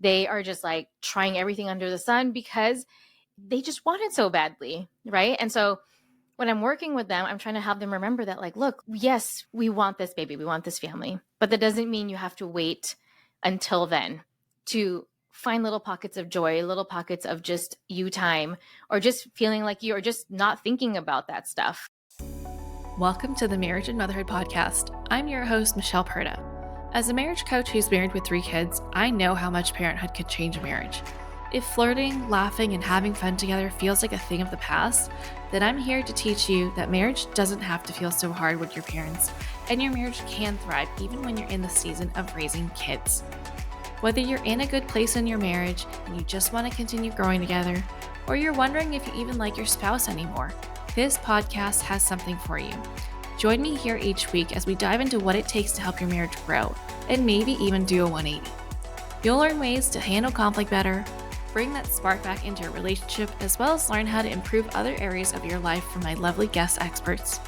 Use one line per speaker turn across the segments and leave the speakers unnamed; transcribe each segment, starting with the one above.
They are just like trying everything under the sun because they just want it so badly, right? And so when I'm working with them, I'm trying to help them remember that, like, look, yes, we want this baby, we want this family, but that doesn't mean you have to wait until then to find little pockets of joy, little pockets of just you time, or just feeling like you are just not thinking about that stuff.
Welcome to the Marriage and Motherhood Podcast. I'm your host, Michelle Perda. As a marriage coach who's married with 3 kids, I know how much parenthood could change a marriage. If flirting, laughing, and having fun together feels like a thing of the past, then I'm here to teach you that marriage doesn't have to feel so hard with your parents, and your marriage can thrive even when you're in the season of raising kids. Whether you're in a good place in your marriage and you just want to continue growing together, or you're wondering if you even like your spouse anymore, this podcast has something for you. Join me here each week as we dive into what it takes to help your marriage grow, and maybe even do a 180. You'll learn ways to handle conflict better, bring that spark back into your relationship, as well as learn how to improve other areas of your life from my lovely guest experts.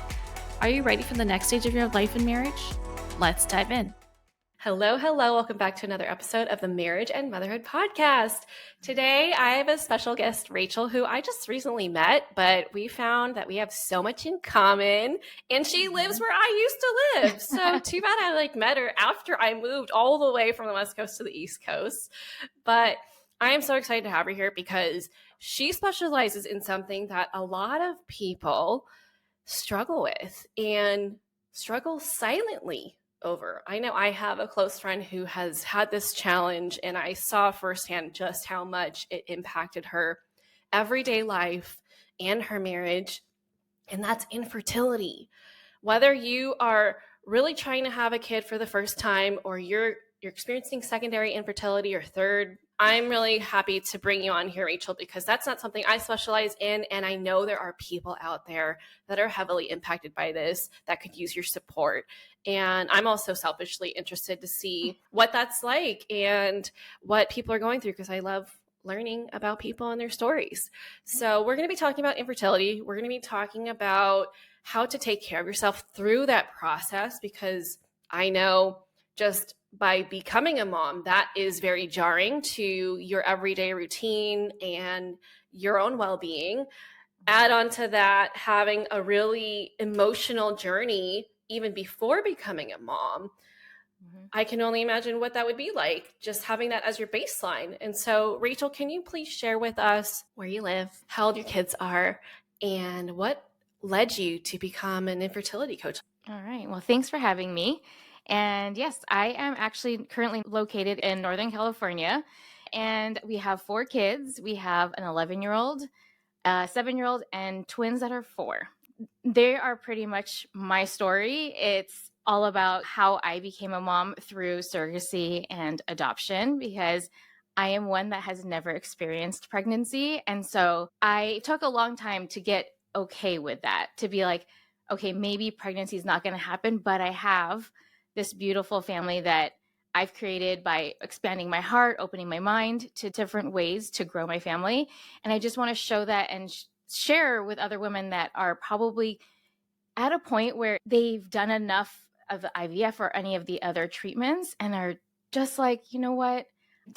Are you ready for the next stage of your life in marriage? Let's dive in. Hello. Welcome back to another episode of the Marriage and Motherhood Podcast. Today, I have a special guest, Rachel, who I just recently met, but we found that we have so much in common, and she lives where I used to live. So too bad I met her after I moved all the way from the West Coast to the East Coast. But I am so excited to have her here because she specializes in something that a lot of people struggle with and struggle silently over. I know I have a close friend who has had this challenge, and I saw firsthand just how much it impacted her everyday life and her marriage, and that's infertility. Whether you are really trying to have a kid for the first time, or you're experiencing secondary infertility or third, I'm really happy to bring you on here, Rachel, because that's not something I specialize in. And I know there are people out there that are heavily impacted by this that could use your support. And I'm also selfishly interested to see what that's like and what people are going through, because I love learning about people and their stories. So we're going to be talking about infertility. We're going to be talking about how to take care of yourself through that process, because I know just by becoming a mom, that is very jarring to your everyday routine and your own well-being. Add on to that, having a really emotional journey even before becoming a mom. I can only imagine what that would be like, just having that as your baseline. And so, Rachel, can you please share with us where you live, how old your kids are, and what led you to become an infertility coach?
All right. Well, thanks for having me. And yes, I am actually currently located in Northern California, and we have 4 kids. We have an 11-year-old, a 7-year-old, and twins that are 4. They are pretty much my story. It's all about how I became a mom through surrogacy and adoption, because I am one that has never experienced pregnancy. And so I took a long time to get okay with that, to be like, okay, maybe pregnancy is not going to happen, but I have this beautiful family that I've created by expanding my heart, opening my mind to different ways to grow my family. And I just want to show that and share with other women that are probably at a point where they've done enough of the IVF or any of the other treatments and are just like, you know what?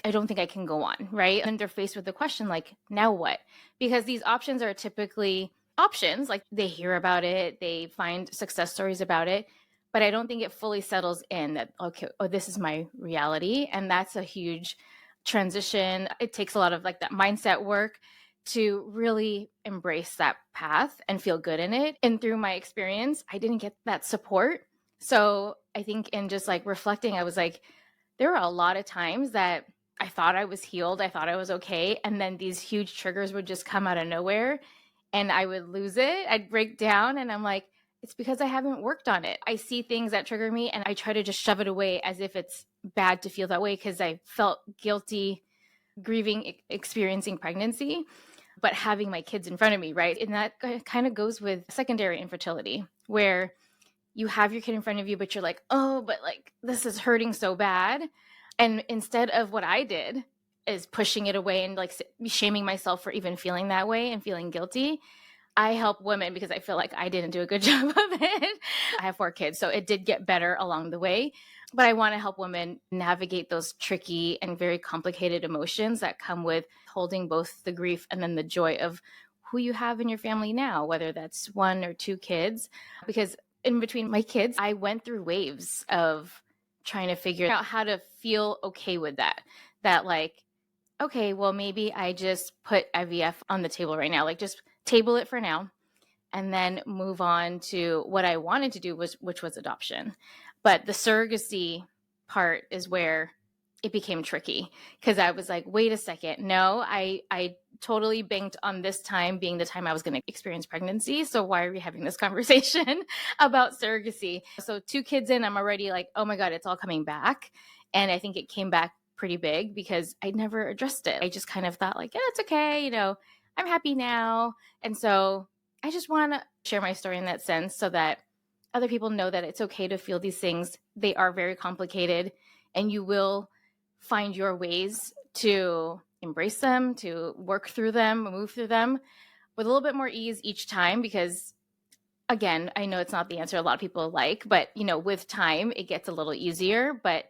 I don't think I can go on, right? And they're faced with the question, like, now what? Because these options are typically options, like they hear about it, they find success stories about it, but I don't think it fully settles in that, okay, oh, this is my reality. And that's a huge transition. It takes a lot of like that mindset work to really embrace that path and feel good in it. And through my experience, I didn't get that support. So I think in just like reflecting, I was like, there were a lot of times that I thought I was healed. I thought I was okay. And then these huge triggers would just come out of nowhere and I would lose it. I'd break down and I'm like, it's because I haven't worked on it. I see things that trigger me and I try to just shove it away as if it's bad to feel that way because I felt guilty grieving, experiencing pregnancy, but having my kids in front of me, right? And that kind of goes with secondary infertility, where you have your kid in front of you, but you're like, oh, but like, this is hurting so bad. And instead of what I did is pushing it away and like shaming myself for even feeling that way and feeling guilty, I help women because I feel like I didn't do a good job of it. I have 4 kids, so it did get better along the way. but I want to help women navigate those tricky and very complicated emotions that come with holding both the grief and then the joy of who you have in your family now, whether that's one or two kids. Because in between my kids, I went through waves of trying to figure out how to feel okay with that. That, like, okay, well, maybe I just put IVF on the table right now, like just table it for now and then move on to what I wanted to do, which was adoption. But the surrogacy part is where it became tricky, because I was like, wait a second, no, I totally banked on this time being the time I was going to experience pregnancy. So why are we having this conversation about surrogacy? So 2 kids in, I'm already like, oh my God, it's all coming back. And I think it came back pretty big because I never addressed it. I just kind of thought like, yeah, it's okay. I'm happy now. And so I just want to share my story in that sense so that other people know that it's okay to feel these things. They are very complicated, and you will find your ways to embrace them, to work through them, move through them with a little bit more ease each time. Because again, I know it's not the answer a lot of people like, but with time it gets a little easier, but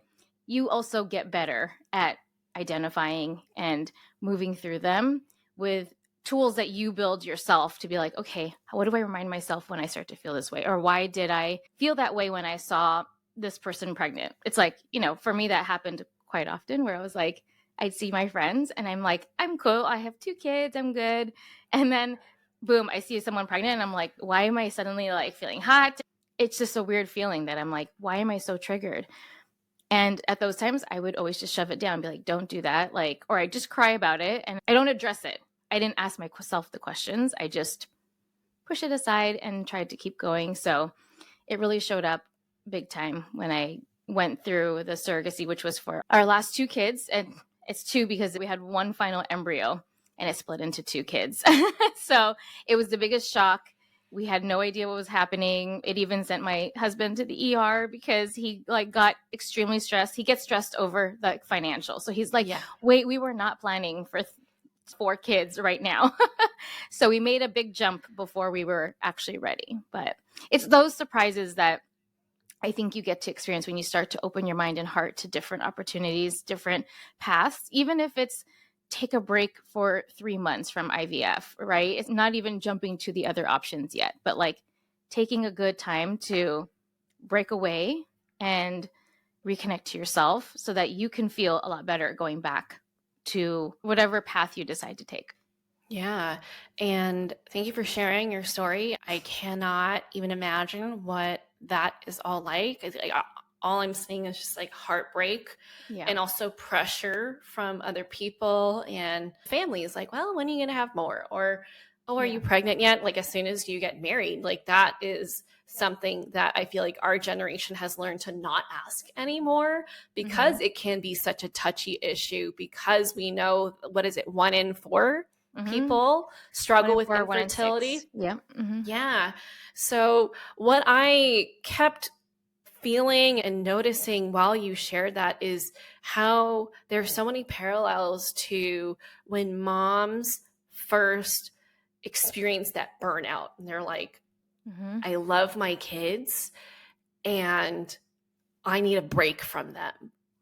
you also get better at identifying and moving through them with tools that you build yourself to be like, okay, what do I remind myself when I start to feel this way? Or why did I feel that way when I saw this person pregnant? It's like, for me, that happened quite often where I was like, I'd see my friends and I'm like, I'm cool. I have 2 kids. I'm good. And then boom, I see someone pregnant and I'm like, why am I suddenly like feeling hot? It's just a weird feeling that I'm like, why am I so triggered? And at those times, I would always just shove it down, be like, don't do that. Like, or I just cry about it and I don't address it. I didn't ask myself the questions. I just push it aside and tried to keep going. So it really showed up big time when I went through the surrogacy, which was for our last 2 kids. And it's 2 because we had one final embryo and it split into 2 kids. So it was the biggest shock. We had no idea what was happening. It even sent my husband to the ER because he got extremely stressed. He gets stressed over the financial. So he's like, wait, we were not planning for 4 kids right now. So we made a big jump before we were actually ready. But it's those surprises that I think you get to experience when you start to open your mind and heart to different opportunities, different paths, even if it's take a break for 3 months from IVF, right? It's not even jumping to the other options yet, but like taking a good time to break away and reconnect to yourself so that you can feel a lot better going back to whatever path you decide to take.
Yeah. And thank you for sharing your story. I cannot even imagine what that is all like. All I'm seeing is just like heartbreak and also pressure from other people and families. Like, well, when are you going to have more? Or, oh, are you pregnant yet? Like, as soon as you get married, like that is something that I feel like our generation has learned to not ask anymore because it can be such a touchy issue, because we know, what is it, 1 in 4 people struggle with infertility.
Yeah.
Yeah. So what I kept feeling and noticing while you shared that is how there's so many parallels to when moms first experience that burnout and they're like, I love my kids and I need a break from them.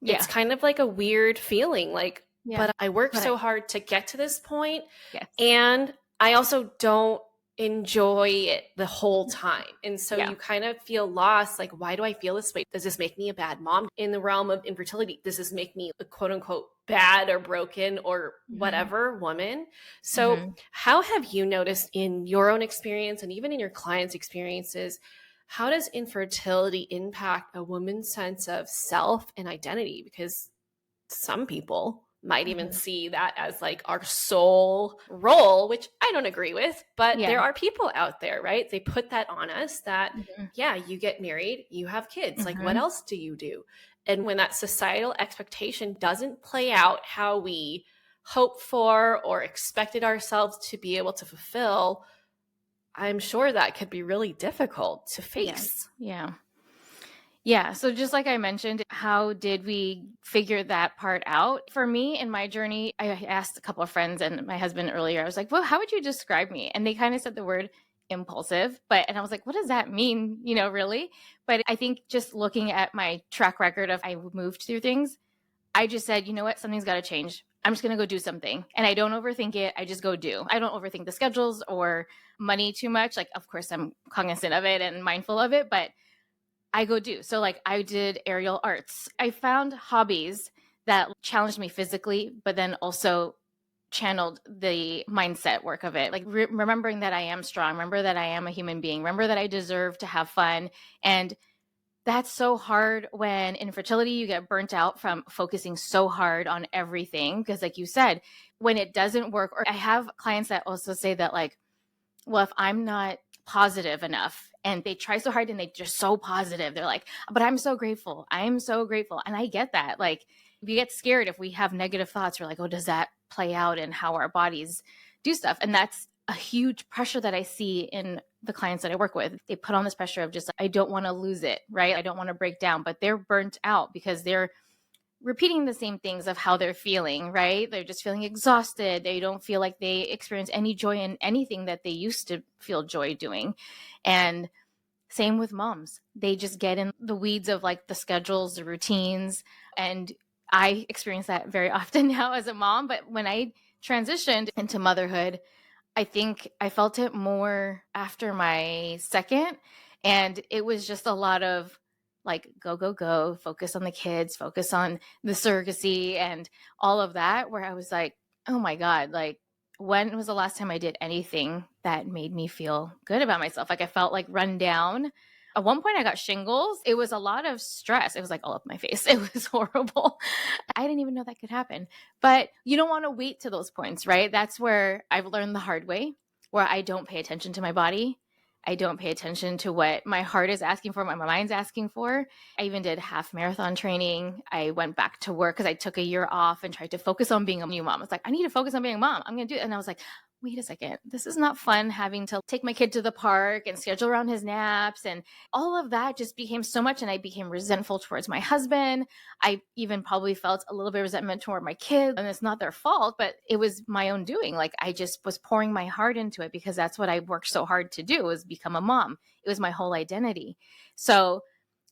Yeah. It's kind of like a weird feeling, like, but I worked so hard to get to this point. Yes. And I also don't enjoy it the whole time. And so you kind of feel lost. Like, why do I feel this way? Does this make me a bad mom? In the realm of infertility, does this make me a quote unquote bad or broken or whatever woman? So how have you noticed in your own experience and even in your clients' experiences, how does infertility impact a woman's sense of self and identity? Because some people might even see that as like our sole role, which I don't agree with, but there are people out there, right? They put that on us that, you get married, you have kids. Like, what else do you do? And when that societal expectation doesn't play out how we hope for or expected ourselves to be able to fulfill, I'm sure that could be really difficult to face.
Yeah. So just like I mentioned, how did we figure that part out? For me, in my journey, I asked a couple of friends and my husband earlier, I was like, well, how would you describe me? And they kind of said the word impulsive, and I was like, what does that mean? Really? But I think just looking at my track record of I moved through things, I just said, you know what? Something's got to change. I'm just going to go do something. And I don't overthink it. I just go do. I don't overthink the schedules or money too much. Like, of course, I'm cognizant of it and mindful of it, but I go do. So, like, I did aerial arts. I found hobbies that challenged me physically, but then also channeled the mindset work of it. Like, remembering that I am strong, remember that I am a human being, remember that I deserve to have fun. And that's so hard when in fertility you get burnt out from focusing so hard on everything. Because, like you said, when it doesn't work, or I have clients that also say that, like, well, if I'm not positive enough, and they try so hard and they're just so positive, they're like, but I'm so grateful. I am so grateful. And I get that. Like, we get scared if we have negative thoughts. We're like, oh, does that play out in how our bodies do stuff? And that's a huge pressure that I see in the clients that I work with. They put on this pressure of just, I don't want to lose it, right? I don't want to break down, but they're burnt out because they're repeating the same things of how they're feeling, right? They're just feeling exhausted. They don't feel like they experience any joy in anything that they used to feel joy doing. And same with moms. They just get in the weeds of like the schedules, the routines. And I experience that very often now as a mom. But when I transitioned into motherhood, I think I felt it more after my second. And it was just a lot of like, go, go, go, focus on the kids, focus on the surrogacy and all of that, where I was like, oh my God, like, when was the last time I did anything that made me feel good about myself? Like, I felt like run down. At one point, I got shingles. It was a lot of stress. It was like all up my face. It was horrible. I didn't even know that could happen. But you don't want to wait to those points, right? That's where I've learned the hard way, where I don't pay attention to my body. I don't pay attention to what my heart is asking for, what my mind's asking for. I even did half marathon training. I went back to work because I took a year off and tried to focus on being a new mom. I was like, I need to focus on being a mom. I'm going to do it. And I was like, wait a second, this is not fun having to take my kid to the park and schedule around his naps. And all of that just became so much. And I became resentful towards my husband. I even probably felt a little bit of resentment toward my kids. And it's not their fault, but it was my own doing. Like, I just was pouring my heart into it because that's what I worked so hard to do, was become a mom. It was my whole identity. So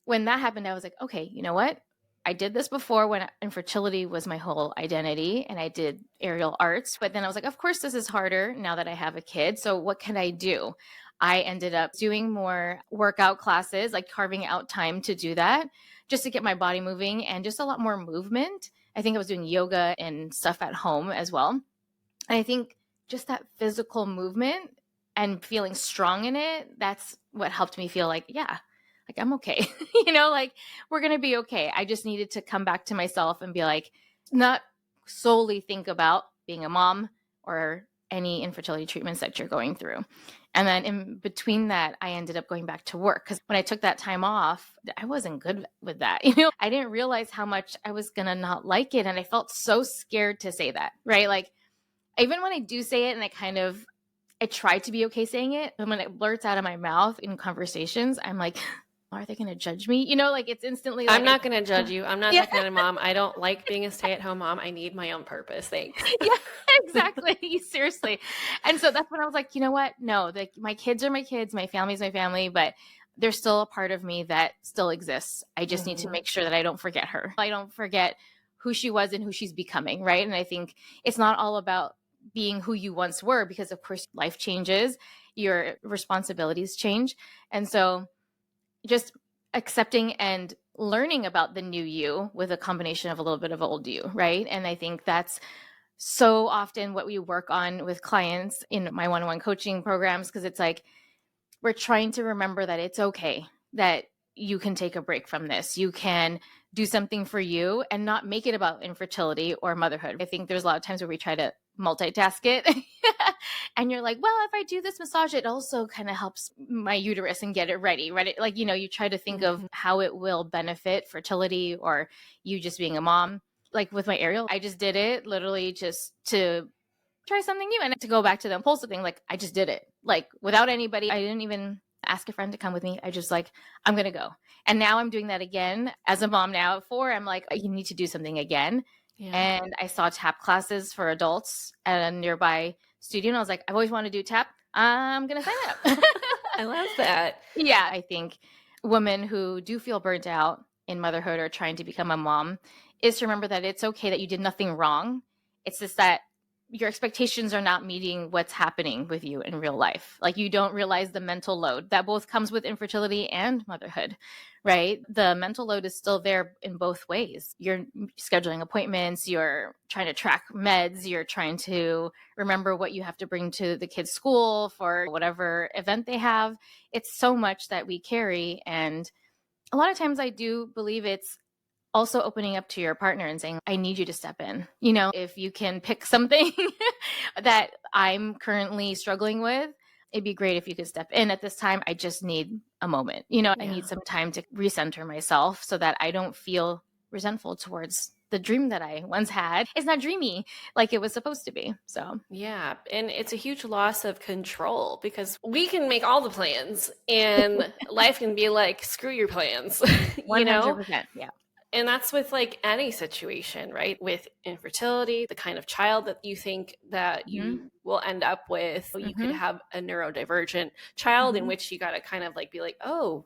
when that happened, I was like, okay, you know what? I did this before when infertility was my whole identity, and I did aerial arts. But then I was like, of course, this is harder now that I have a kid. So what can I do? I ended up doing more workout classes, like carving out time to do that, just to get my body moving and just a lot more movement. I think I was doing yoga and stuff at home as well. And I think just that physical movement and feeling strong in it, that's what helped me feel like, yeah, like I'm okay. Like, we're going to be okay. I just needed to come back to myself and be like, not solely think about being a mom or any infertility treatments that you're going through. And then in between that, I ended up going back to work because when I took that time off, I wasn't good with that. I didn't realize how much I was going to not like it. And I felt so scared to say that, right? Like, even when I do say it and I try to be okay saying it, and when it blurts out of my mouth in conversations, I'm like, are they going to judge me? Like, it's instantly like,
I'm not going to judge you. I'm not
Yeah.
that kind of mom. I don't like being a stay-at-home mom. I need my own purpose. Thanks.
Yeah, exactly. Seriously. And so that's when I was like, you know what? No, my kids are my kids. My family's my family, but there's still a part of me that still exists. I just need to make sure that I don't forget her. I don't forget who she was and who she's becoming, right? And I think it's not all about being who you once were, because of course life changes, your responsibilities change. And so just accepting and learning about the new you with a combination of a little bit of old you, right? And I think that's so often what we work on with clients in my one-on-one coaching programs, because it's like, we're trying to remember that it's okay, that you can take a break from this. You can do something for you and not make it about infertility or motherhood. I think there's a lot of times where we try to multitask it. And you're like, well, if I do this massage, it also kind of helps my uterus and get it ready, right? Like, you try to think of how it will benefit fertility or you just being a mom. Like with my aerial, I just did it literally just to try something new and to go back to the impulsive thing. Like, I just did it, like, without anybody. I didn't even ask a friend to come with me. I just like, I'm going to go. And now I'm doing that again as a mom now at 4. I'm like, you need to do something again. Yeah. And I saw tap classes for adults at a nearby studio. And I was like, I've always wanted to do tap. I'm going to sign up.
I love that.
Yeah, I think women who do feel burnt out in motherhood or trying to become a mom is to remember that it's okay that you did nothing wrong. It's just that your expectations are not meeting what's happening with you in real life. Like you don't realize the mental load that both comes with infertility and motherhood, right? The mental load is still there in both ways. You're scheduling appointments, you're trying to track meds, you're trying to remember what you have to bring to the kids' school for whatever event they have. It's so much that we carry. And a lot of times I do believe it's also opening up to your partner and saying, I need you to step in. If you can pick something that I'm currently struggling with, it'd be great if you could step in at this time. I just need a moment. I
Yeah.
need some time to recenter myself so that I don't feel resentful towards the dream that I once had. It's not dreamy like it was supposed to be. So,
Yeah, and it's a huge loss of control because we can make all the plans and life can be like, screw your plans, you know?
100%. Yeah.
And that's with like any situation, right? With infertility, the kind of child that you think that
Mm-hmm.
you will end up with, you could
Mm-hmm.
have a neurodivergent child in
Mm-hmm.
which you got to kind of like be like, oh,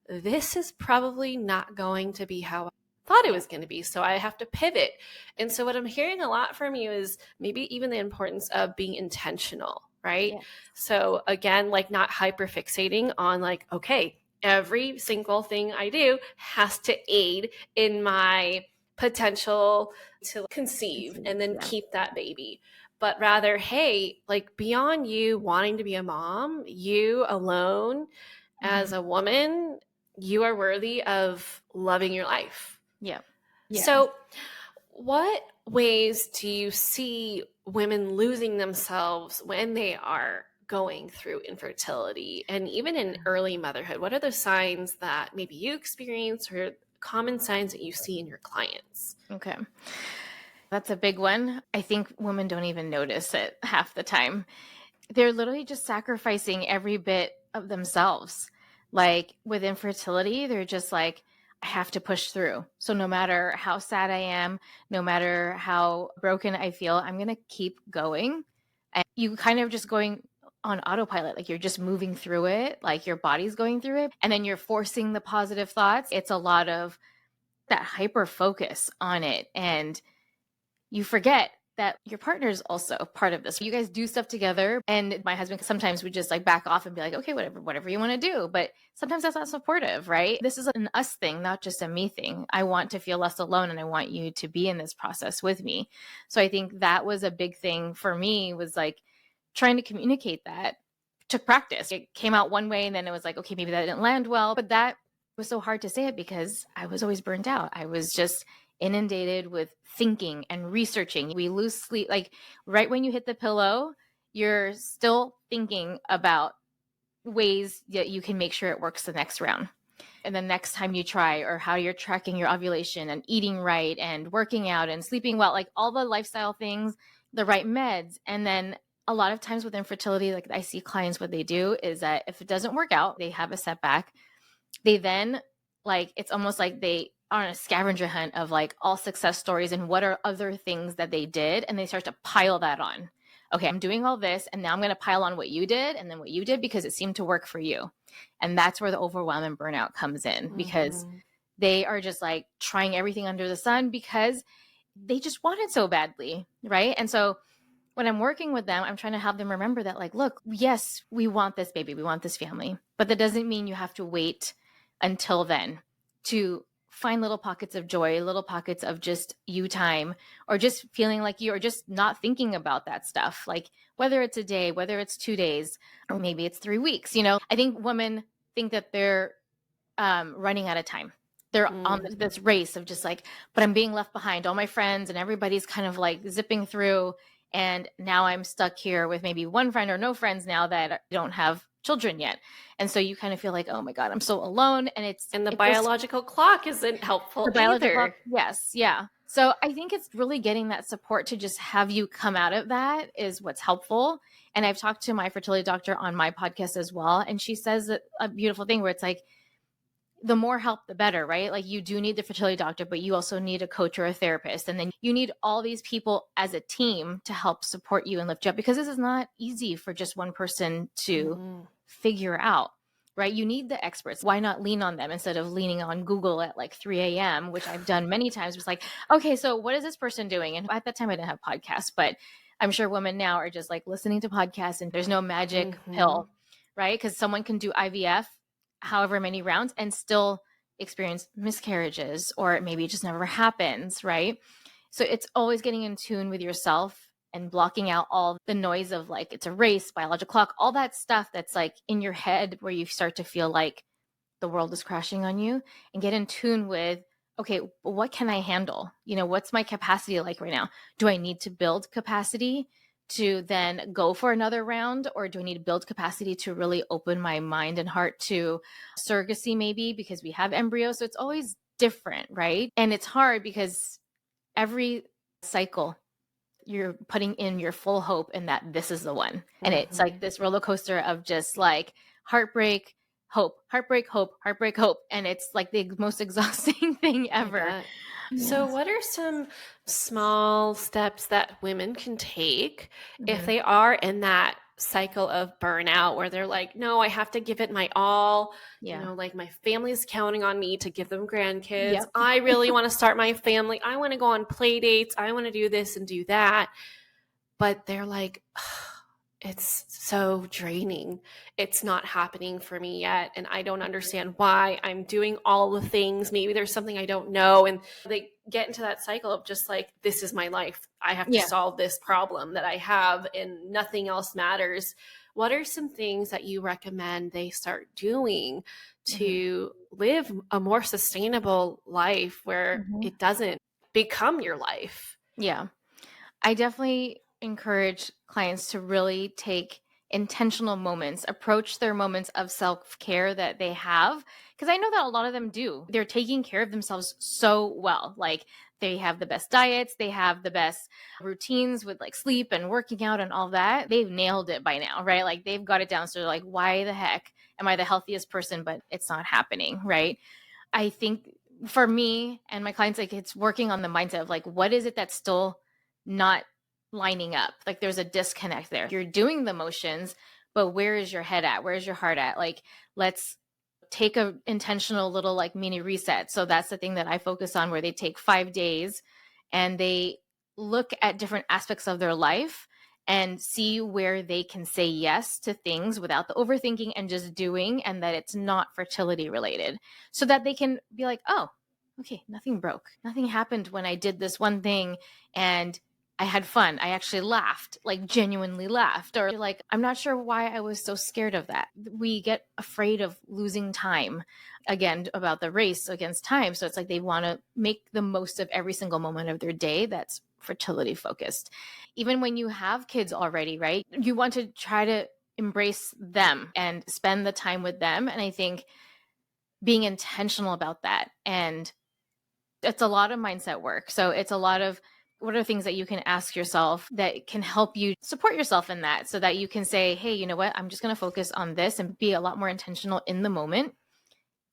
this is probably not going to be how I thought it was going to be. So I have to pivot. And so what I'm hearing a lot from you is maybe even the importance of being intentional, right?
Yeah.
So again, like not hyper fixating on like, okay, every single thing I do has to aid in my potential to conceive and then
Yeah.
keep that baby. But rather, hey, like beyond you wanting to be a mom, you alone as
Mm-hmm.
a woman, you are worthy of loving your life.
Yeah. Yeah.
So, what ways do you see women losing themselves when they are going through infertility and even in early motherhood? What are the signs that maybe you experience or common signs that you see in your clients?
Okay. That's a big one. I think women don't even notice it half the time. They're literally just sacrificing every bit of themselves. Like with infertility, they're just like, I have to push through. So no matter how sad I am, no matter how broken I feel, I'm going to keep going. And you kind of just going on autopilot, like you're just moving through it, like your body's going through it. And then you're forcing the positive thoughts. It's a lot of that hyper focus on it. And you forget that your partner is also part of this. You guys do stuff together. And my husband sometimes would just like back off and be like, okay, whatever you want to do. But sometimes that's not supportive, right? This is an us thing, not just a me thing. I want to feel less alone and I want you to be in this process with me. So I think that was a big thing for me, was like trying to communicate that. Took practice. It came out one way and then it was like, okay, maybe that didn't land well. But that was so hard to say it because I was always burnt out. I was just inundated with thinking and researching. We lose sleep. Like right when you hit the pillow, you're still thinking about ways that you can make sure it works the next round. And the next time you try, or how you're tracking your ovulation and eating right and working out and sleeping well, like all the lifestyle things, the right meds. And then a lot of times with infertility, like I see clients, what they do is that if it doesn't work out, they have a setback, they then like, it's almost like they are on a scavenger hunt of like all success stories and what are other things that they did. And they start to pile that on. Okay, I'm doing all this and now I'm going to pile on what you did and then what you did because it seemed to work for you. And that's where the overwhelm and burnout comes in, because they are just like trying everything under the sun because they just want it so badly. Right. And so when I'm working with them, I'm trying to have them remember that, like, look, yes, we want this baby, we want this family, but that doesn't mean you have to wait until then to find little pockets of joy, little pockets of just you time, or just feeling like you are just not thinking about that stuff. Like whether it's a day, whether it's 2 days, or maybe it's 3 weeks, I think women think that they're running out of time. They're on this race of just like, but I'm being left behind. All my friends and everybody's kind of like zipping through. And now I'm stuck here with maybe one friend or no friends now that don't have children yet. And so you kind of feel like, oh my God, I'm so alone. And
And the
it just,
biological clock isn't helpful
the biological clock,
either.
yes. Yeah. So I think it's really getting that support to just have you come out of that is what's helpful. And I've talked to my fertility doctor on my podcast as well. And she says that a beautiful thing where it's like, the more help, the better, right? Like you do need the fertility doctor, but you also need a coach or a therapist. And then you need all these people as a team to help support you and lift you up, because this is not easy for just one person to figure out, right? You need the experts. Why not lean on them instead of leaning on Google at like 3 a.m., which I've done many times. It's like, okay, so what is this person doing? And at that time I didn't have podcasts, but I'm sure women now are just like listening to podcasts, and there's no magic pill, right? Because someone can do IVF however many rounds and still experience miscarriages, or maybe it just never happens, right? So it's always getting in tune with yourself and blocking out all the noise of like it's a race, biological clock, all that stuff that's like in your head where you start to feel like the world is crashing on you, and get in tune with, okay, what can I handle? What's my capacity like right now? Do I need to build capacity to then go for another round, or do I need to build capacity to really open my mind and heart to surrogacy, maybe because we have embryos? So it's always different, right? And it's hard because every cycle you're putting in your full hope in that this is the one. And it's like this roller coaster of just like heartbreak, hope, heartbreak, hope, heartbreak, hope. And it's like the most exhausting thing ever.
So what are some small steps that women can take if they are in that cycle of burnout where they're like, no, I have to give it my all. Like my family's counting on me to give them grandkids.
Yep.
I really want to start my family. I want to go on play dates. I want to do this and do that. But they're like, it's so draining. It's not happening for me yet. And I don't understand why. I'm doing all the things. Maybe there's something I don't know. And they get into that cycle of just like, this is my life. I have to solve this problem that I have and nothing else matters. What are some things that you recommend they start doing to live a more sustainable life where it doesn't become your life?
Yeah. I definitely encourage clients to really take intentional moments, approach their moments of self-care that they have. Because I know that a lot of them do. They're taking care of themselves so well. Like they have the best diets, they have the best routines with like sleep and working out and all that. They've nailed it by now, right? Like they've got it down. So they're like, why the heck am I the healthiest person, but it's not happening, right? I think for me and my clients, like it's working on the mindset of like, what is it that's still not lining up? Like there's a disconnect there. You're doing the motions, but where is your head at? Where is your heart at? Like, let's take a intentional little like mini reset. So that's the thing that I focus on, where they take 5 days and they look at different aspects of their life and see where they can say yes to things without the overthinking and just doing, and that it's not fertility related, so that they can be like, oh, okay, nothing broke. Nothing happened when I did this one thing and I had fun. I actually laughed, like genuinely laughed. Or like, I'm not sure why I was so scared of that. We get afraid of losing time, again, about the race against time. So it's like they want to make the most of every single moment of their day that's fertility focused. Even when you have kids already, right? You want to try to embrace them and spend the time with them. And I think being intentional about that, and it's a lot of mindset work. So it's a lot of, what are things that you can ask yourself that can help you support yourself in that, so that you can say, hey, you know what? I'm just going to focus on this and be a lot more intentional in the moment.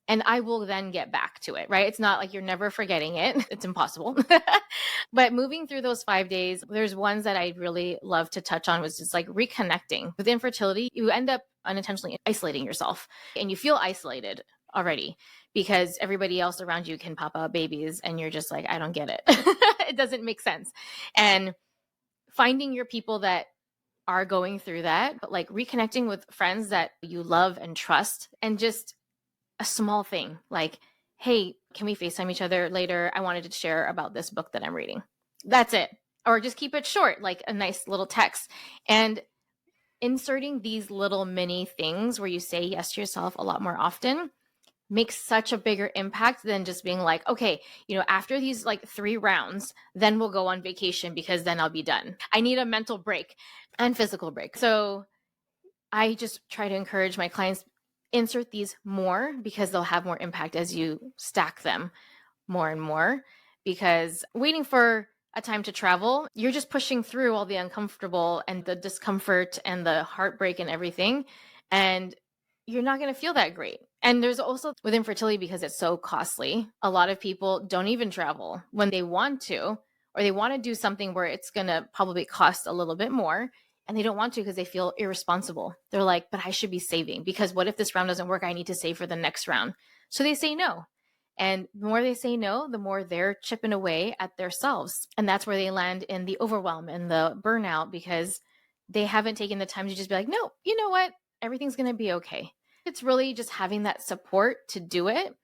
And I will then get back to it, right? It's not like you're never forgetting it. It's impossible. But moving through those 5 days, there's ones that I really love to touch on, was just like reconnecting. With infertility, you end up unintentionally isolating yourself, and you feel isolated already because everybody else around you can pop out babies and you're just like, I don't get it. It doesn't make sense. And finding your people that are going through that, but like reconnecting with friends that you love and trust, and just a small thing like, hey, can we FaceTime each other later? I wanted to share about this book that I'm reading. That's it. Or just keep it short, like a nice little text. And inserting these little mini things where you say yes to yourself a lot more often makes such a bigger impact than just being like, okay, after these like 3 rounds, then we'll go on vacation because then I'll be done. I need a mental break and physical break. So I just try to encourage my clients, insert these more, because they'll have more impact as you stack them more and more. Because waiting for a time to travel, you're just pushing through all the uncomfortable and the discomfort and the heartbreak and everything. And you're not going to feel that great. And there's also with infertility, because it's so costly, a lot of people don't even travel when they want to, or they want to do something where it's going to probably cost a little bit more. And they don't want to because they feel irresponsible. They're like, but I should be saving, because what if this round doesn't work? I need to save for the next round. So they say no. And the more they say no, the more they're chipping away at themselves. And that's where they land in the overwhelm and the burnout, because they haven't taken the time to just be like, no, you know what? Everything's going to be okay. It's really just having that support to do it.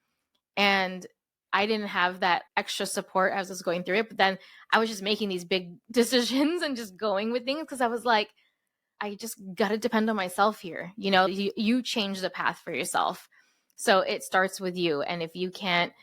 And I didn't have that extra support as I was going through it. But then I was just making these big decisions and just going with things, because I was like, I just got to depend on myself here. You change the path for yourself. So it starts with you. And if you can't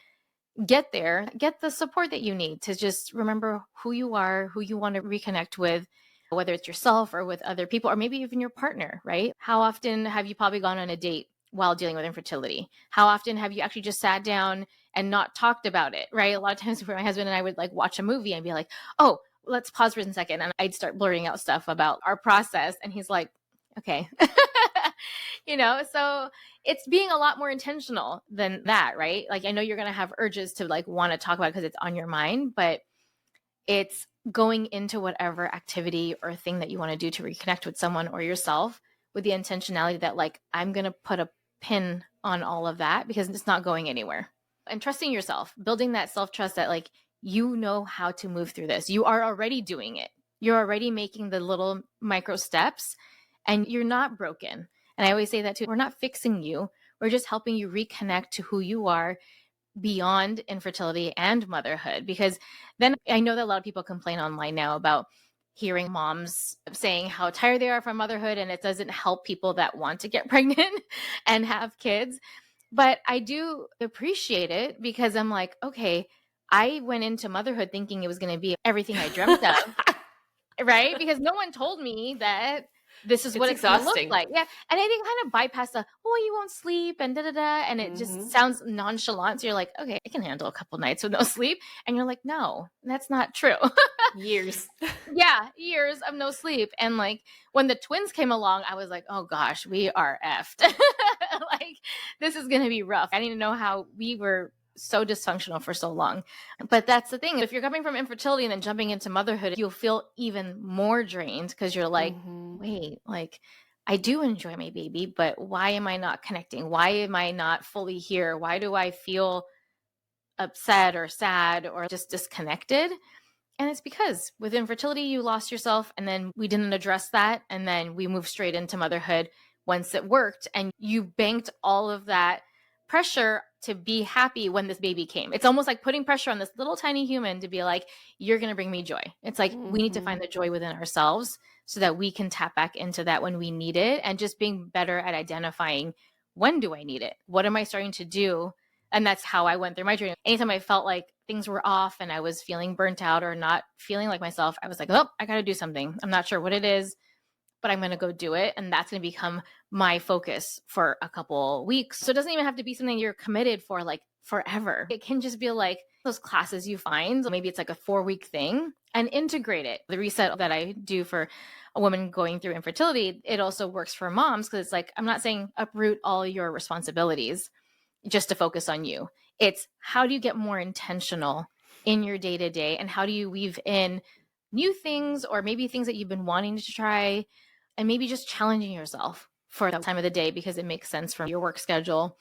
get there, get the support that you need to just remember who you are, who you want to reconnect with, whether it's yourself or with other people, or maybe even your partner, right? How often have you probably gone on a date while dealing with infertility? How often have you actually just sat down and not talked about it, right? A lot of times my husband and I would like watch a movie and be like, oh, let's pause for a second. And I'd start blurting out stuff about our process. And he's like, okay. So it's being a lot more intentional than that, right? Like, I know you're going to have urges to like want to talk about it because it's on your mind, but it's going into whatever activity or thing that you want to do to reconnect with someone or yourself with the intentionality that like, I'm going to put a pin on all of that because it's not going anywhere. And trusting yourself, building that self-trust that like, you know how to move through this. You are already doing it. You're already making the little micro steps and you're not broken. And I always say that too. We're not fixing you. We're just helping you reconnect to who you are beyond infertility and motherhood. Because then I know that a lot of people complain online now about hearing moms saying how tired they are from motherhood, and it doesn't help people that want to get pregnant and have kids. But I do appreciate it, because I'm like, okay, I went into motherhood thinking it was going to be everything I dreamt of, right? Because no one told me that this is what it's going to look like. Yeah. And I think kind of bypass the, oh, you won't sleep and da da da. And it just sounds nonchalant. So you're like, okay, I can handle a couple nights with no sleep. And you're like, no, that's not true.
Years.
Yeah, years of no sleep. And like when the twins came along, I was like, oh gosh, we are effed. Like, this is going to be rough. I didn't know how we were so dysfunctional for so long. But that's the thing. If you're coming from infertility and then jumping into motherhood, you'll feel even more drained, because you're like, wait, like, I do enjoy my baby, but why am I not connecting? Why am I not fully here? Why do I feel upset or sad or just disconnected? And it's because with infertility, you lost yourself, and then we didn't address that. And then we moved straight into motherhood once it worked. And you banked all of that pressure to be happy when this baby came. It's almost like putting pressure on this little tiny human to be like, you're going to bring me joy. It's like, we need to find the joy within ourselves so that we can tap back into that when we need it, and just being better at identifying, when do I need it? What am I starting to do? And that's how I went through my journey. Anytime I felt like things were off and I was feeling burnt out or not feeling like myself, I was like, oh, I got to do something. I'm not sure what it is, but I'm going to go do it. And that's going to become my focus for a couple weeks. So it doesn't even have to be something you're committed for like forever. It can just be like those classes you find. Maybe it's like a 4-week thing, and integrate it. The reset that I do for a woman going through infertility, it also works for moms, because it's like, I'm not saying uproot all your responsibilities just to focus on you. It's how do you get more intentional in your day-to-day, and how do you weave in new things, or maybe things that you've been wanting to try, and maybe just challenging yourself for the time of the day because it makes sense from your work schedule,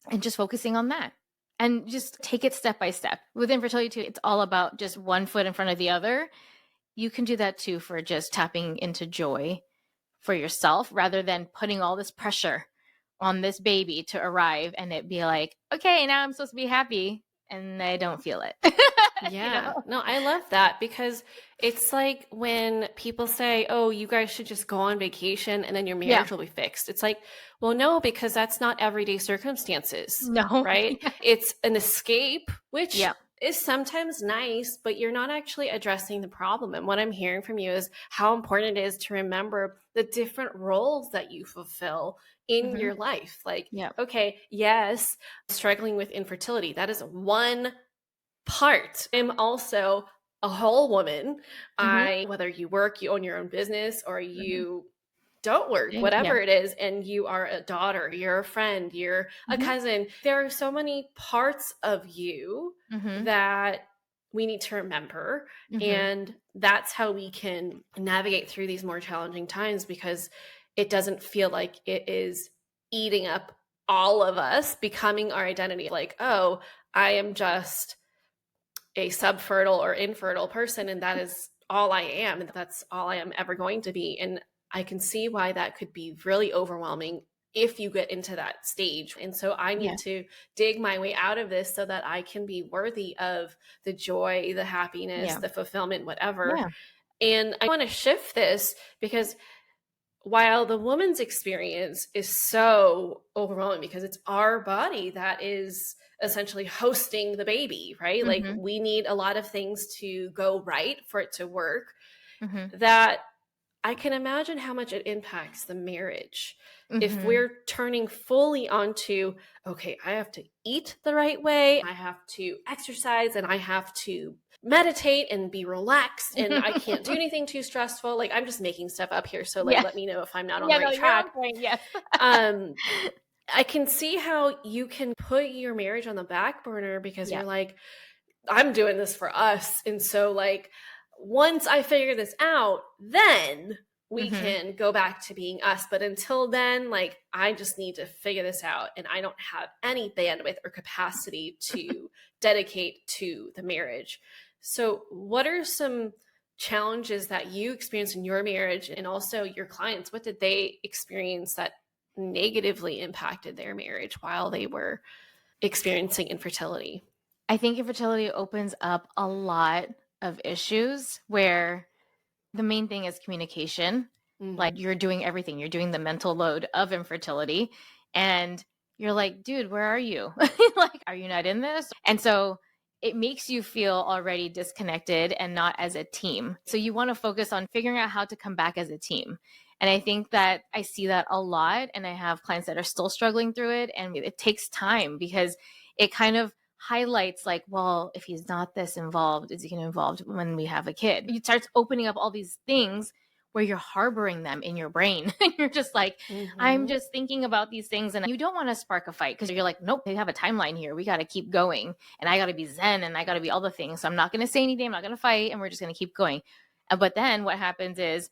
and just focusing on that. And just take it step by step. With infertility too, it's all about just one foot in front of the other. You can do that too for just tapping into joy for yourself, rather than putting all this pressure on this baby to arrive and it be like, okay, now I'm supposed to be happy, and I don't feel it.
Yeah. No, I love that, because it's like when people say, oh, you guys should just go on vacation and then your marriage will be fixed. It's like, well, no, because that's not everyday circumstances.
No.
Right?
Yeah.
It's an escape, which is sometimes nice, but you're not actually addressing the problem. And what I'm hearing from you is how important it is to remember the different roles that you fulfill in your life. Like, okay, yes, struggling with infertility, that is one part. I'm also a whole woman. Whether you work, you own your own business, or you don't work,
Yeah.
whatever it is, and you are a daughter, you're a friend, you're a
Mhm.
cousin. There are so many parts of you
Mhm.
that we need to remember.
Mhm.
And that's how we can navigate through these more challenging times, because it doesn't feel like it is eating up all of us, becoming our identity. Like, oh, I am just a subfertile or infertile person, and that is all I am, and that's all I am ever going to be. And I can see why that could be really overwhelming if you get into that stage. And so I
Yeah.
need to dig my way out of this so that I can be worthy of the joy, the happiness,
Yeah.
the fulfillment, whatever.
Yeah.
And I want to shift this, because while the woman's experience is so overwhelming, because it's our body that is essentially hosting the baby, right? Like,
Mhm.
we need a lot of things to go right for it to work,
Mhm.
that I can imagine how much it impacts the marriage. If
Mhm.
we're turning fully onto, okay, I have to eat the right way, I have to exercise, and I have to meditate and be relaxed, and I can't do anything too stressful. Like, I'm just making stuff up here. So, like,
Yeah.
let me know if I'm not on the
Yeah, no,
right
you're
track.
on point, yes.
Um, I can see how you can put your marriage on the back burner, because
Yeah.
you're like, I'm doing this for us. And so, like, once I figure this out, then we
Mhm.
can go back to being us. But until then, like, I just need to figure this out. And I don't have any bandwidth or capacity to dedicate to the marriage. So, what are some challenges that you experienced in your marriage, and also your clients? What did they experience that negatively impacted their marriage while they were experiencing infertility?
I think infertility opens up a lot of issues where the main thing is communication.
Mhm.
Like, you're doing everything. You're doing the mental load of infertility, and you're like, dude, where are you? Like, are you not in this? And so it makes you feel already disconnected and not as a team. So you want to focus on figuring out how to come back as a team. And I think that I see that a lot. And I have clients that are still struggling through it. And it takes time, because it kind of highlights, like, well, if he's not this involved, is he going to involved when we have a kid? It starts opening up all these things where you're harboring them in your brain. And you're just like, I'm
Mhm.
just thinking about these things. And you don't want to spark a fight, because you're like, nope, they have a timeline here. We got to keep going. And I got to be zen, and I got to be all the things. So I'm not going to say anything. I'm not going to fight. And we're just going to keep going. But then what happens is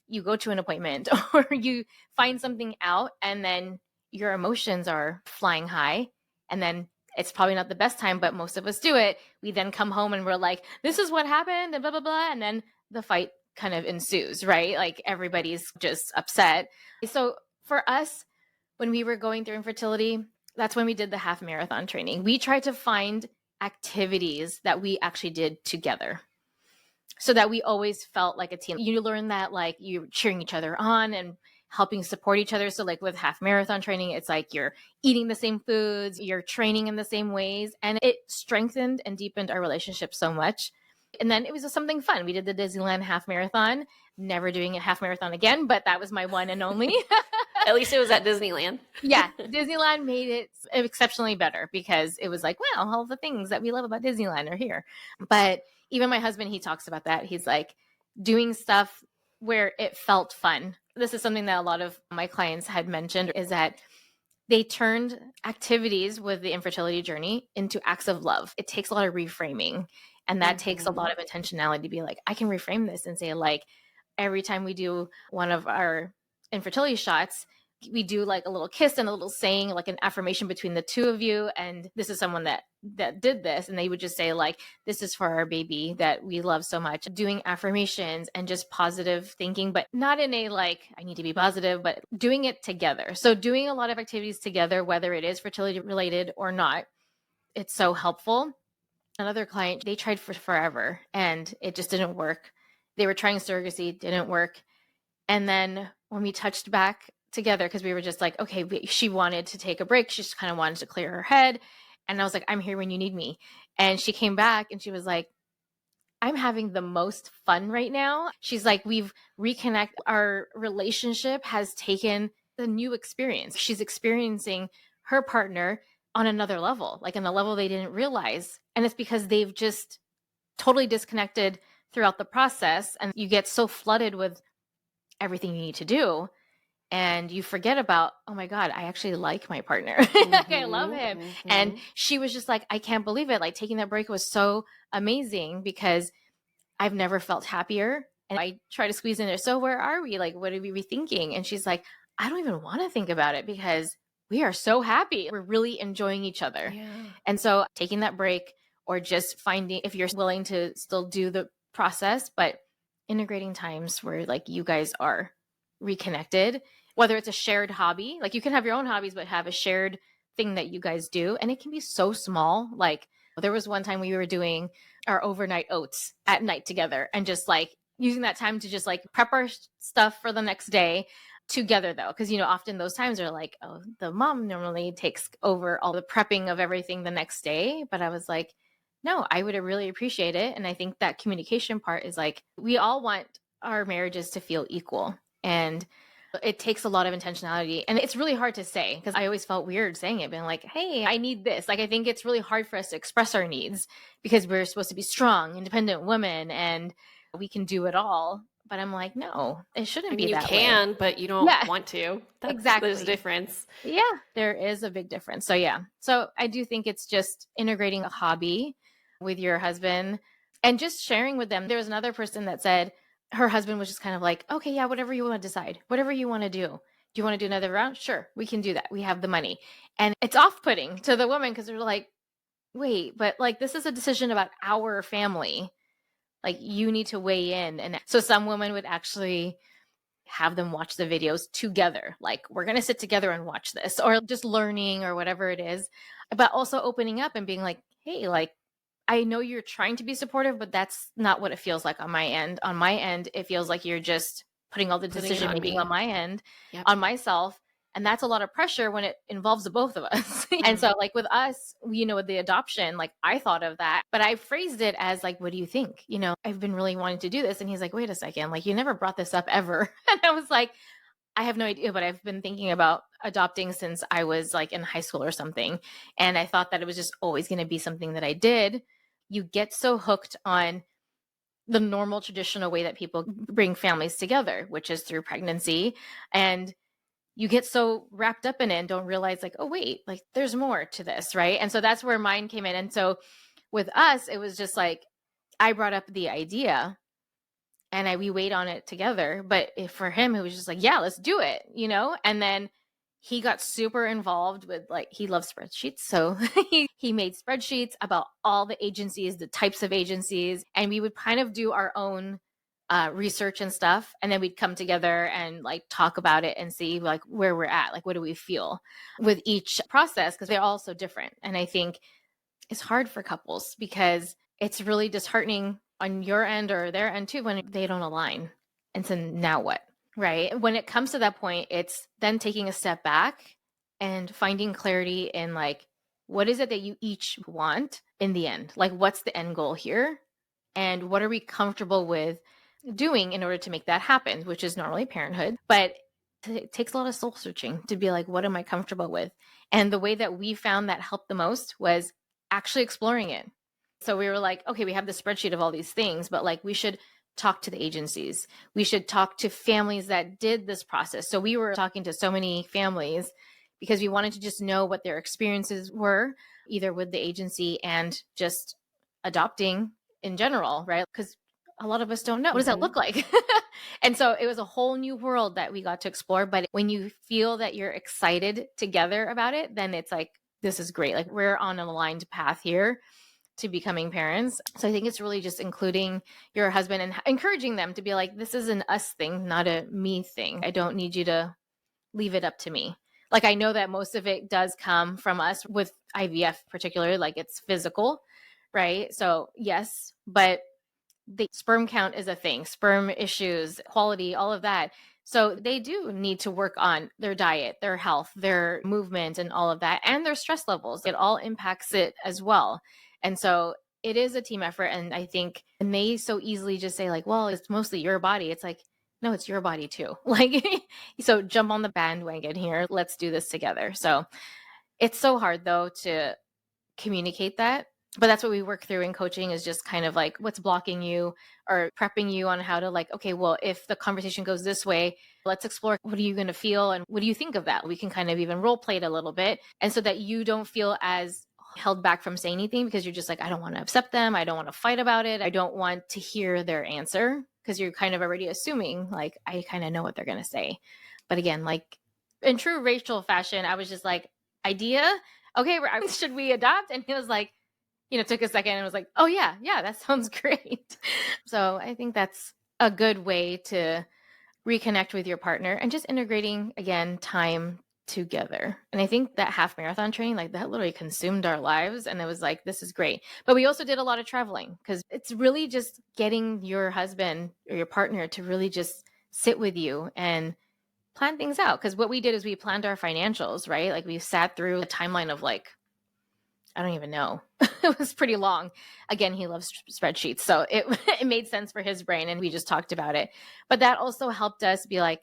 you go to an appointment or you find something out, and then your emotions are flying high. And then it's probably not the best time, but most of us do it. We then come home and we're like, this is what happened, and blah, blah, blah. And then the fight kind of ensues, right? Like, everybody's just upset. So for us, when we were going through infertility, that's when we did the half marathon training. We tried to find activities that we actually did together, so that we always felt like a team. You learn that, like, you're cheering each other on and helping support each other. So, like, with half marathon training, it's like you're eating the same foods, you're training in the same ways, and it strengthened and deepened our relationship so much. And then it was just something fun. We did the Disneyland half marathon. Never doing a half marathon again, but that was my one and only.
At least it was at Disneyland.
Yeah, Disneyland made it exceptionally better, because it was like, wow, all the things that we love about Disneyland are here. But even my husband, he talks about that. He's like, doing stuff where it felt fun. This is something that a lot of my clients had mentioned, is that they turned activities with the infertility journey into acts of love. It takes a lot of reframing, and that takes a lot
Mhm.
of intentionality to be like, I can reframe this and say, like, every time we do one of our infertility shots, we do like a little kiss and a little saying, like an affirmation between the two of you. And this is someone that did this, and they would just say, like, this is for our baby that we love so much. Doing affirmations and just positive thinking, but not in a like, I need to be positive, but doing it together. So doing a lot of activities together, whether it is fertility related or not, it's so helpful. Another client, they tried for forever and it just didn't work. They were trying surrogacy, didn't work. And then when we touched back together, because we were just like, okay, she wanted to take a break. She just kind of wanted to clear her head. And I was like, I'm here when you need me. And she came back and she was like, I'm having the most fun right now. She's like, we've reconnect. Our relationship has taken a new experience. She's experiencing her partner on another level, like on a level they didn't realize. And it's because they've just totally disconnected throughout the process. And you get so flooded with everything you need to do. And you forget about, oh my God, I actually like my partner. Like, I love him. And she was just like, I can't believe it. Like, taking that break was so amazing because I've never felt happier. And I try to squeeze in there. So where are we? Like, what are we thinking? And she's like, I don't even want to think about it because we are so happy. We're really enjoying each other.
Yeah.
And so taking that break, or just finding, if you're willing to still do the process, but integrating times where like you guys are reconnected, whether it's a shared hobby, like you can have your own hobbies, but have a shared thing that you guys do. And it can be so small. Like there was one time we were doing our overnight oats at night together and just like using that time to just like prep our stuff for the next day together, though. Because, often those times are like, oh, the mom normally takes over all the prepping of everything the next day. But I was like, no, I would really appreciate it. And I think that communication part is like, we all want our marriages to feel equal. And it takes a lot of intentionality. And it's really hard to say because I always felt weird saying it, being like, hey, I need this. Like, I think it's really hard for us to express our needs because we're supposed to be strong, independent women and we can do it all. But I'm like, no, it shouldn't be that way.
You can, but you don't want to.
Exactly.
There's a difference.
Yeah, there is a big difference. So yeah. So I do think it's just integrating a hobby with your husband and just sharing with them. There was another person that said her husband was just kind of like, okay, yeah, whatever you want to decide, whatever you want to do. Do you want to do another round? Sure, we can do that. We have the money. And it's off-putting to the woman because they're like, wait, but like this is a decision about our family. Like you need to weigh in. And so some women would actually have them watch the videos together. Like we're going to sit together and watch this, or just learning or whatever it is, but also opening up and being like, hey, like, I know you're trying to be supportive, but that's not what it feels like on my end. On my end, it feels like you're just putting all the decision making on my end, on myself. And that's a lot of pressure when it involves the both of us. And so like with us, with the adoption, like I thought of that, but I phrased it as like, what do you think? I've been really wanting to do this. And he's like, wait a second, like you never brought this up ever. And I was like, I have no idea, but I've been thinking about adopting since I was like in high school or something. And I thought that it was just always going to be something that I did. You get so hooked on the normal traditional way that people bring families together, which is through pregnancy. And you get so wrapped up in it and don't realize like, oh, wait, like there's more to this. Right. And so that's where mine came in. And so with us, it was just like, I brought up the idea and we weighed on it together. But for him, it was just like, yeah, let's do it, and then he got super involved with like, he loves spreadsheets. So he made spreadsheets about all the agencies, the types of agencies, and we would kind of do our own research and stuff. And then we'd come together and like talk about it and see like where we're at, like what do we feel with each process, because they're all so different. And I think it's hard for couples because it's really disheartening on your end or their end too when they don't align. And so now what? Right. When it comes to that point, it's then taking a step back and finding clarity in like, what is it that you each want in the end? Like, what's the end goal here? And what are we comfortable with doing in order to make that happen, which is normally parenthood. But it takes a lot of soul searching to be like, what am I comfortable with? And the way that we found that helped the most was actually exploring it. So we were like, okay, we have the spreadsheet of all these things, but like we should talk to the agencies. We should talk to families that did this process. So we were talking to so many families because we wanted to just know what their experiences were, either with the agency and just adopting in general, right? Because a lot of us don't know. What does that look like? And so it was a whole new world that we got to explore. But when you feel that you're excited together about it, then it's like, this is great. Like we're on an aligned path here to becoming parents. So I think it's really just including your husband and encouraging them to be like, this is an us thing, not a me thing. I don't need you to leave it up to me. Like I know that most of it does come from us with IVF particularly, like it's physical, right? So yes, but the sperm count is a thing, sperm issues, quality, all of that. So they do need to work on their diet, their health, their movement and all of that, and their stress levels. It all impacts it as well. And so it is a team effort. And I think, and they so easily just say like, well, it's mostly your body. It's like, no, it's your body too. Like, so jump on the bandwagon here. Let's do this together. So it's so hard though to communicate that But that's what we work through in coaching, is just kind of like what's blocking you, or prepping you on how to, like, okay, well, if the conversation goes this way, let's explore what are you going to feel and what do you think of that? We can kind of even role play it a little bit. And so that you don't feel as held back from saying anything, because you're just like, I don't want to upset them. I don't want to fight about it. I don't want to hear their answer, because you're kind of already assuming, like, I kind of know what they're going to say. But again, like in true Rachel fashion, I was just like, idea. Okay, should we adopt? And he was like, took a second and was like, oh yeah, that sounds great. So I think that's a good way to reconnect with your partner, and just integrating, again, time together. And I think that half marathon training, like, that literally consumed our lives. And it was like, this is great. But we also did a lot of traveling, because it's really just getting your husband or your partner to really just sit with you and plan things out. Because what we did is we planned our financials, right? Like, we sat through a timeline of, like, I don't even know. It was pretty long. Again, he loves spreadsheets, so it it made sense for his brain, and we just talked about it. But that also helped us be like,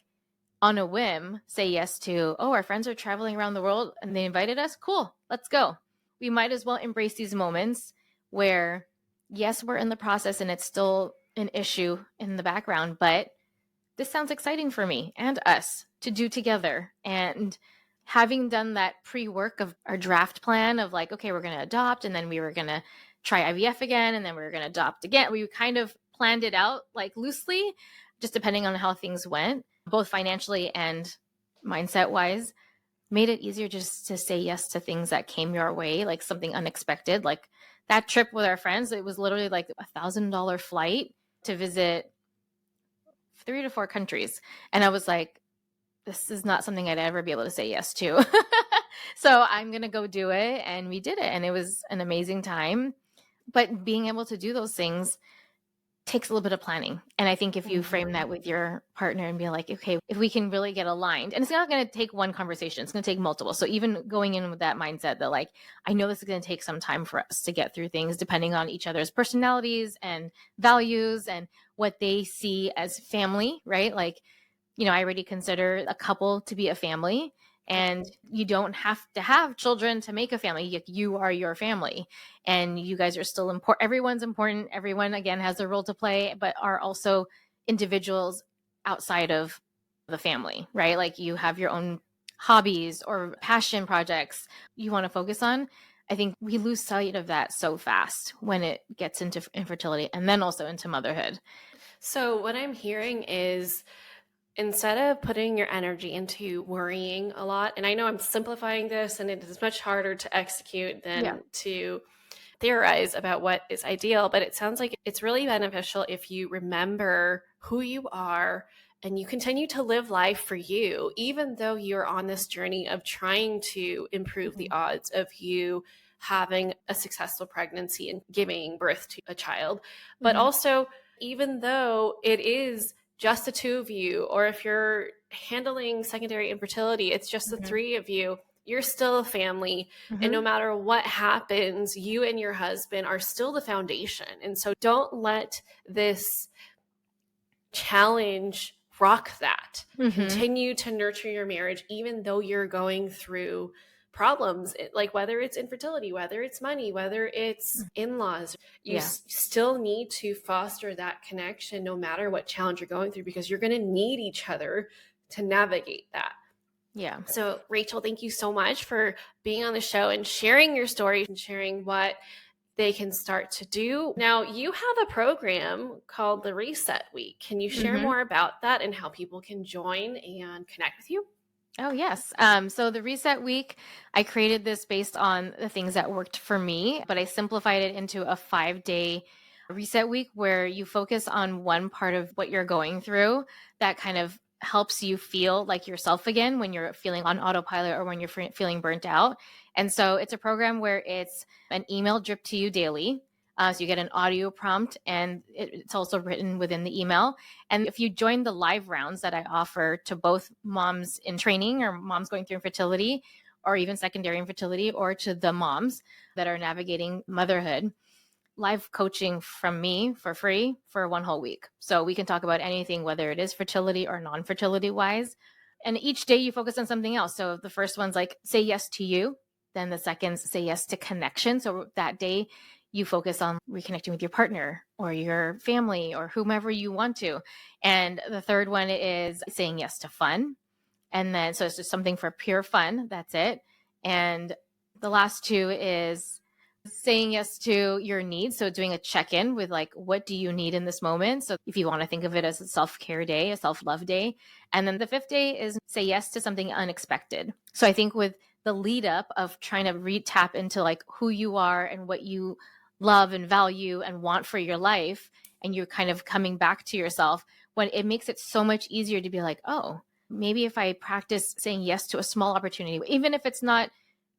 on a whim, say yes to, oh, our friends are traveling around the world and they invited us. Cool, let's go. We might as well embrace these moments where, yes, we're in the process and it's still an issue in the background, but this sounds exciting for me and us to do together. And having done that pre-work of our draft plan of, like, okay, we're going to adopt, and then we were going to try IVF again, and then we were going to adopt again. We kind of planned it out, like, loosely, just depending on how things went, both financially and mindset wise. Made it easier just to say yes to things that came your way, like something unexpected, like that trip with our friends. It was literally like $1,000 flight to visit 3 to 4 countries. And I was like, this is not something I'd ever be able to say yes to. So I'm going to go do it. And we did it. And it was an amazing time. But being able to do those things takes a little bit of planning. And I think if you frame that with your partner and be like, okay, if we can really get aligned, and it's not going to take one conversation, it's going to take multiple. So even going in with that mindset that, like, I know this is going to take some time for us to get through things, depending on each other's personalities and values and what they see as family, right? Like, I already consider a couple to be a family, and you don't have to have children to make a family. You are your family, and you guys are still important. Everyone's important. Everyone, again, has a role to play, but are also individuals outside of the family, right? Like, you have your own hobbies or passion projects you want to focus on. I think we lose sight of that so fast when it gets into infertility and then also into motherhood.
So what I'm hearing is, instead of putting your energy into worrying a lot, and I know I'm simplifying this and it is much harder to execute than to theorize about what is ideal, but it sounds like it's really beneficial if you remember who you are and you continue to live life for you, even though you're on this journey of trying to improve the odds of you having a successful pregnancy and giving birth to a child. But also, even though it is just the two of you, or if you're handling secondary infertility, it's just the three of you, you're still a family. And no matter what happens, you and your husband are still the foundation. And so don't let this challenge rock that. Continue to nurture your marriage, even though you're going through problems, like whether it's infertility, whether it's money, whether it's in-laws. You still need to foster that connection no matter what challenge you're going through, because you're going to need each other to navigate that.
Yeah.
So Rachel, thank you so much for being on the show and sharing your story and sharing what they can start to do. Now, you have a program called the Reset Week. Can you share more about that and how people can join and connect with you?
Oh, yes. So the Reset Week, I created this based on the things that worked for me, but I simplified it into a 5-day reset week where you focus on one part of what you're going through that kind of helps you feel like yourself again when you're feeling on autopilot or when you're feeling burnt out. And so it's a program where it's an email drip to you daily. So you get an audio prompt, and it's also written within the email. And if you join the live rounds that I offer to both moms in training or moms going through infertility or even secondary infertility, or to the moms that are navigating motherhood, live coaching from me for free for 1 whole week. So we can talk about anything, whether it is fertility or non-fertility wise. And each day you focus on something else. So the first one's like, say yes to you. Then the second, say yes to connection. So that day you focus on reconnecting with your partner or your family or whomever you want to. And the third one is saying yes to fun. And then, so it's just something for pure fun. That's it. And the last two is saying yes to your needs. So doing a check-in with like, what do you need in this moment? So if you want to think of it as a self-care day, a self-love day. And then the fifth day is say yes to something unexpected. So I think with the lead up of trying to tap into like who you are and what you love and value and want for your life, and you're kind of coming back to yourself, when it makes it so much easier to be like, oh, maybe if I practice saying yes to a small opportunity, even if it's not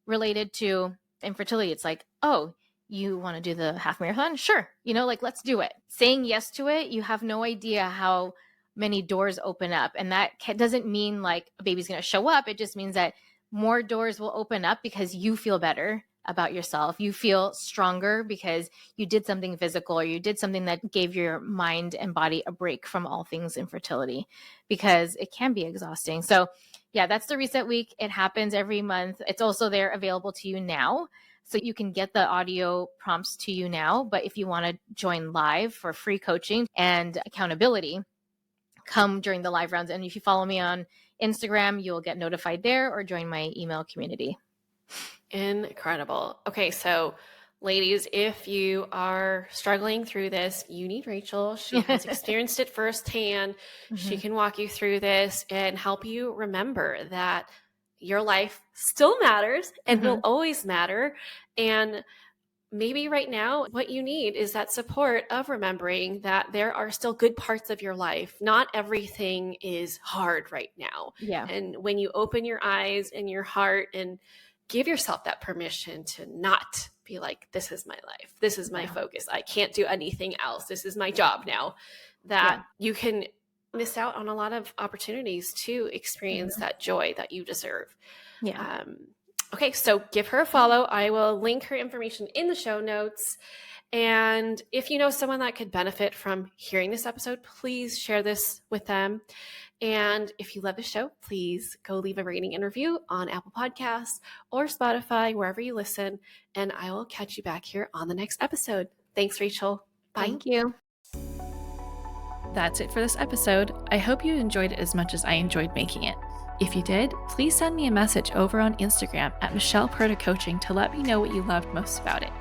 related to infertility, it's like, oh, you want to do the half marathon? Sure. Like, let's do it. Saying yes to it, you have no idea how many doors open up. And that doesn't mean like a baby's going to show up. It just means that more doors will open up because you feel better about yourself. You feel stronger because you did something physical, or you did something that gave your mind and body a break from all things infertility, because it can be exhausting. So yeah, that's the Reset Week. It happens every month. It's also there available to you now. So you can get the audio prompts to you now. But if you want to join live for free coaching and accountability, come during the live rounds. And if you follow me on Instagram, you'll get notified there, or join my email community.
Incredible. Okay, so ladies, if you are struggling through this, you need Rachel. She has experienced it firsthand. Mm-hmm. She can walk you through this and help you remember that your life still matters and will always matter. And maybe right now, what you need is that support of remembering that there are still good parts of your life. Not everything is hard right now.
Yeah.
And when you open your eyes and your heart and give yourself that permission to not be like, this is my life. This is my focus. I can't do anything else. This is my job now. That you can miss out on a lot of opportunities to experience that joy that you deserve.
Yeah.
Okay, so give her a follow. I will link her information in the show notes. And if you know someone that could benefit from hearing this episode, please share this with them. And if you love the show, please go leave a rating and review on Apple Podcasts or Spotify, wherever you listen. And I will catch you back here on the next episode. Thanks, Rachel. Bye.
Thank you.
That's it for this episode. I hope you enjoyed it as much as I enjoyed making it. If you did, please send me a message over on Instagram at Michelle Perta Coaching to let me know what you loved most about it.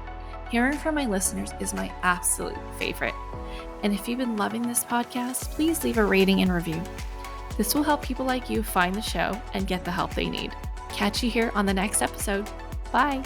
Hearing from my listeners is my absolute favorite. And if you've been loving this podcast, please leave a rating and review. This will help people like you find the show and get the help they need. Catch you here on the next episode. Bye.